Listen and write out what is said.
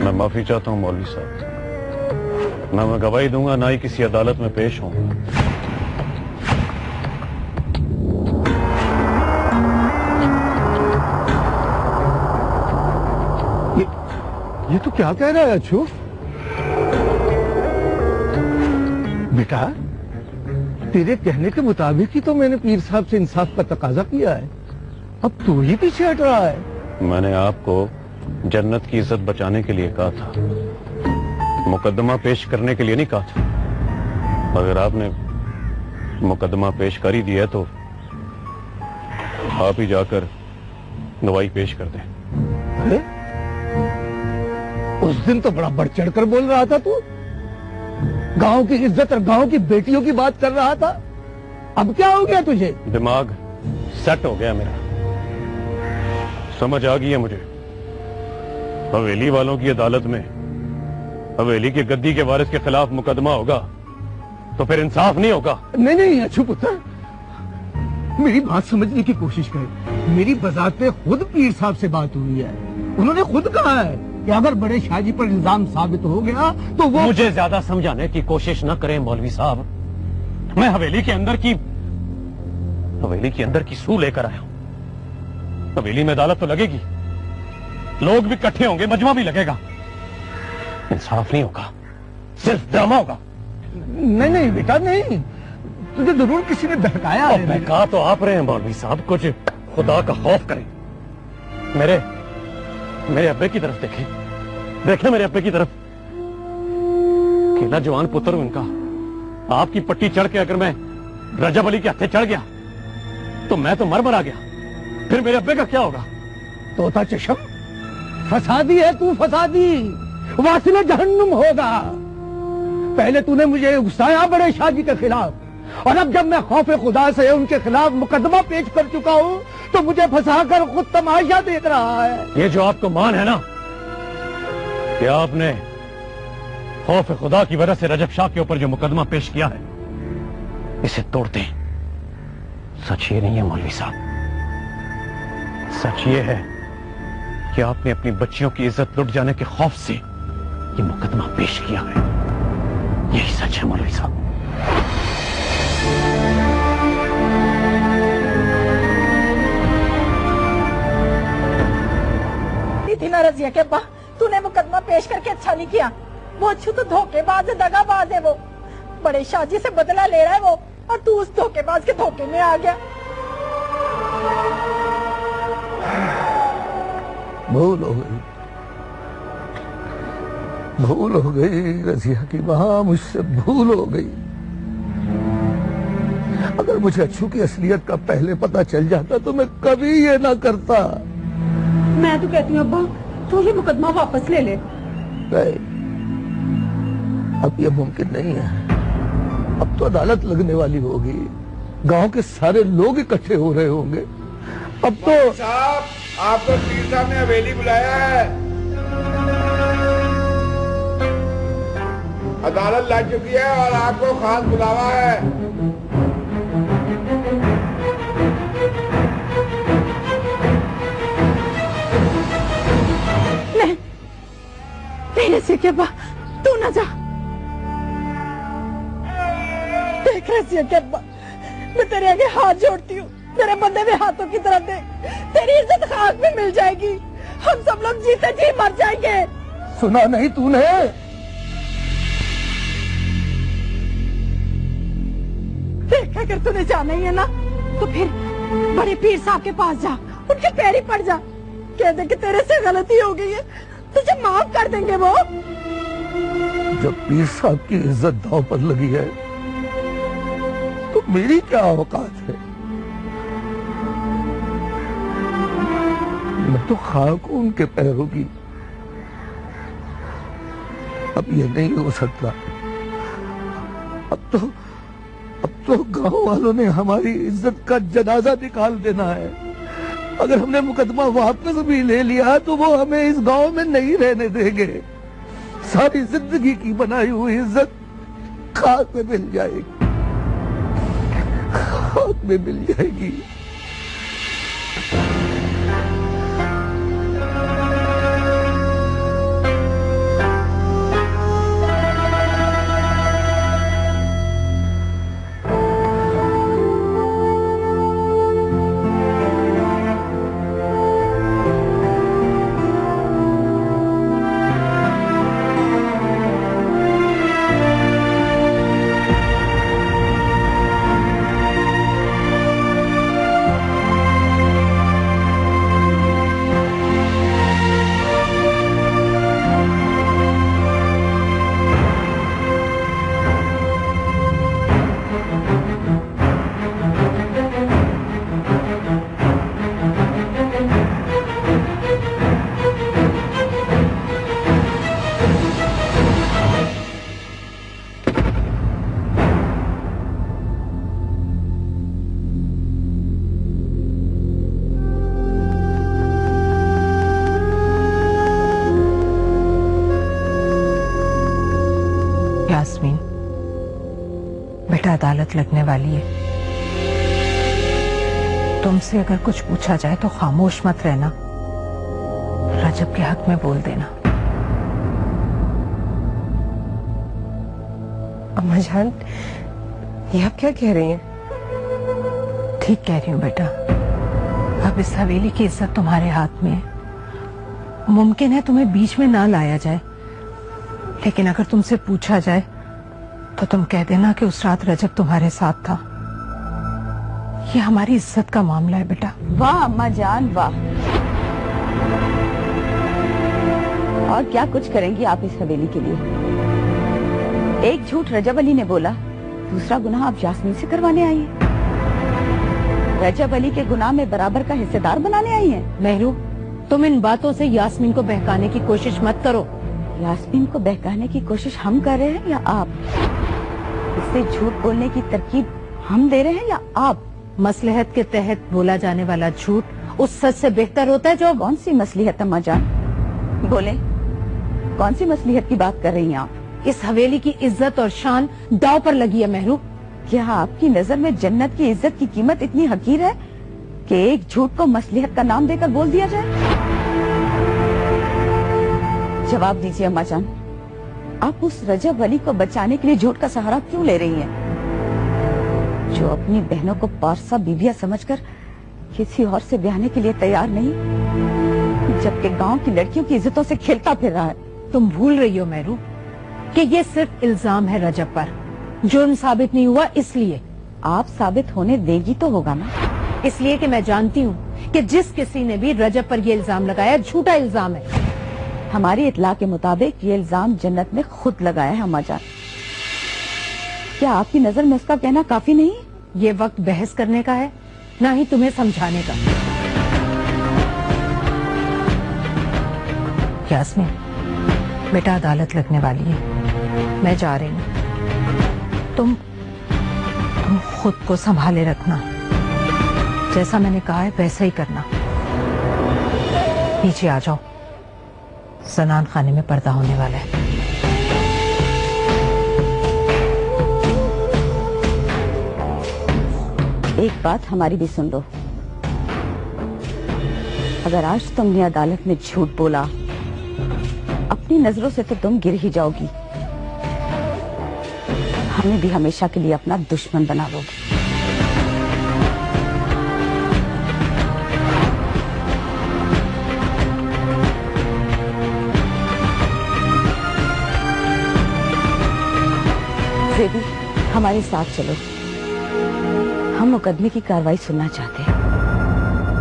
मैं माफी चाहता हूं मौलवी साहब। ना मैं गवाही दूंगा, ना ही किसी अदालत में पेश होऊंगा। ये तो क्या कह रहा है अच्छू? बेटा, तेरे कहने के मुताबिक ही तो मैंने पीर साहब से इंसाफ का तकाजा किया है। अब तू ही पीछे हट रहा है। मैंने आपको जन्नत की इज्जत बचाने के लिए कहा था, मुकदमा पेश करने के लिए नहीं कहा था। अगर आपने मुकदमा पेश कर ही दिया है तो आप ही जाकर गवाही पेश कर दें। अरे? उस दिन तो बड़ा बढ़ चढ़कर बोल रहा था तू, गांव की इज्जत और गांव की बेटियों की बात कर रहा था। अब क्या हो गया तुझे? दिमाग सेट हो गया मेरा, समझ आ गई है मुझे। हवेली वालों की अदालत में हवेली के गद्दी के वारिस के खिलाफ मुकदमा होगा तो फिर इंसाफ नहीं होगा। नहीं नहीं अच्छू पुत्र, मेरी बात समझने की कोशिश कर। मेरी बजाते खुद पीर साहब से बात हुई है। उन्होंने खुद कहा है कि अगर बड़े शाहजी पर इल्जाम साबित हो गया तो वो... मुझे ज्यादा समझाने की कोशिश न करें मौलवी साहब। मैं हवेली के अंदर की सू लेकर आया हूं। हवेली में अदालत तो लगेगी, लोग भी इकट्ठे होंगे, मजमा भी लगेगा। इंसाफ नहीं होगा, सिर्फ ड्रामा होगा। नहीं नहीं बेटा नहीं, तुझे जरूर किसी ने बहकाया है। मैं कहा तो आप रहे हैं मौलवी साहब, कुछ खुदा का खौफ करें। मेरे अब्बे की तरफ देखें मेरे अब्बे की तरफ। अकेला जवान पुत्र हूं इनका। आपकी पट्टी चढ़ के अगर मैं रजब अली के हत्थे चढ़ गया तो मैं तो मर गया, फिर मेरे अब्बे का क्या होगा? तोता चशम, फसादी है तू, फसादी। वासिले जहन्नुम होगा। पहले तूने मुझे उकसाया बड़े शाहजी के खिलाफ, और अब जब मैं खौफे खुदा से उनके खिलाफ मुकदमा पेश कर चुका हूं तो मुझे फंसाकर खुद तमाशा देख रहा है। ये जो आपको मान है ना कि आपने खौफ खुदा की वजह से रजब शाह के ऊपर जो मुकदमा पेश किया है, इसे तोड़ते हैं। सच ये नहीं है मौलवी साहब, सच ये है कि आपने अपनी बच्चियों की इज्जत लुट जाने के खौफ से ये मुकदमा पेश किया है। यही सच है मौलवी साहब। थी ना रजिया के अब्बा, तूने मुकदमा पेश करके अच्छा नहीं किया। वो अच्छू तो धोखेबाज है, दगाबाज है। वो बड़े शाहजी से बदला ले रहा है वो, और तू उस धोखेबाज के धोखे में आ गया। भूल हो गई रजिया की मां, मुझसे भूल हो गई। अगर मुझे अच्छू की असलियत का पहले पता चल जाता तो मैं कभी ये ना करता। मैं तो कहती हूँ अब्बा, तू ये मुकदमा वापस ले ले। नहीं, अब ये मुमकिन नहीं है। अब तो अदालत लगने वाली होगी, गांव के सारे लोग इकट्ठे हो रहे होंगे। अब तो साहब, आपको पीर साहब ने हवेली बुलाया है। अदालत लग चुकी है और आपको खास बुलावा है। नहीं रजिया के अब्बा, तू ना जा। देख रजिया के अब्बा, मैं तेरे आगे हाथ जोड़ती हूँ, तेरे बंधे हुए हाथों की तरफ देख। तेरी इज्जत खाक में मिल जाएगी, हम सब लोग जीते जी मर जाएंगे। सुना नहीं तूने? देख, अगर तूने जाना ही है ना तो फिर बड़े पीर साहब के पास जा, उनके पैर ही पड़ जा, कह दे कि तेरे से गलती हो गई है, तुझे माफ कर देंगे वो। जब पीर साहब की इज्जत दांव पर लगी है तो मेरी क्या औकात है? मैं तो खाक हूं उनके पैरों की। अब ये नहीं हो सकता। अब तो गांव वालों ने हमारी इज्जत का जनाजा निकाल देना है। अगर हमने मुकदमा वापस भी ले लिया तो वो हमें इस गांव में नहीं रहने देंगे। सारी जिंदगी की बनाई हुई इज्जत खाक में मिल जाएगी, खाक में मिल जाएगी। अदालत लगने वाली है। तुमसे अगर कुछ पूछा जाए तो खामोश मत रहना, रजब के हक में बोल देना। अम्मा जान, ये आप क्या कह रही हैं? ठीक कह रही हूँ बेटा, अब इस हवेली की इज्जत तुम्हारे हाथ में है। मुमकिन है तुम्हें बीच में ना लाया जाए, लेकिन अगर तुमसे पूछा जाए तो तुम कह देना कि उस रात रजब तुम्हारे साथ था। ये हमारी इज्जत का मामला है बेटा। वाह अम्मा जान वाह। और क्या कुछ करेंगी आप इस हवेली के लिए। एक झूठ रजब अली ने बोला, दूसरा गुनाह आप यास्मीन से करवाने आई हैं। रजब अली के गुनाह में बराबर का हिस्सेदार बनाने आई हैं। मेहरू, तुम इन बातों से यास्मीन को बहकाने की कोशिश मत करो। यास्मीन को बहकाने की कोशिश हम कर रहे हैं या आप? इससे झूठ बोलने की तरकीब हम दे रहे हैं या आप? मसलहत के तहत बोला जाने वाला झूठ उस सच से बेहतर होता है जो। कौन सी मसलहत अम्मा जान, बोले कौन सी मसलहत की बात कर रही हैं आप? इस हवेली की इज्जत और शान दांव पर लगी है मेहरू। क्या आपकी नजर में जन्नत की इज्जत की कीमत इतनी हकीर है कि एक झूठ को मसलहत का नाम देकर बोल दिया जाए? जवाब दीजिए अम्मा जान, आप उस रजब अली को बचाने के लिए झूठ का सहारा क्यों ले रही हैं, जो अपनी बहनों को पारसा बीविया समझकर किसी और से ब्याहने के लिए तैयार नहीं, जबकि गांव की लड़कियों की इज्जतों से खेलता फिर रहा है। तुम भूल रही हो मेहरू कि ये सिर्फ इल्जाम है रजब पर, जुर्म साबित नहीं हुआ। इसलिए आप साबित होने देगी तो होगा ना। इसलिए कि मैं जानती हूँ कि जिस किसी ने भी रजब पर ये इल्जाम लगाया झूठा इल्जाम है। हमारी इत्तला के मुताबिक ये इल्जाम जन्नत ने खुद लगाया है अम्मा जान। क्या आपकी नजर में उसका कहना काफी नहीं? ये वक्त बहस करने का है, ना ही तुम्हें समझाने का। यास्मीन बेटा, अदालत लगने वाली है, मैं जा रही हूँ। तुम खुद को संभाले रखना, जैसा मैंने कहा है वैसा ही करना। नीचे आ जाओ, सनान खाने में पर्दा होने वाला है। एक बात हमारी भी सुन लो, अगर आज तुमने अदालत में झूठ बोला, अपनी नजरों से तो तुम गिर ही जाओगी, हमें भी हमेशा के लिए अपना दुश्मन बनाओगी। जेबी, हमारे साथ चलो, हम मुकदमे की कार्रवाई सुनना चाहते हैं।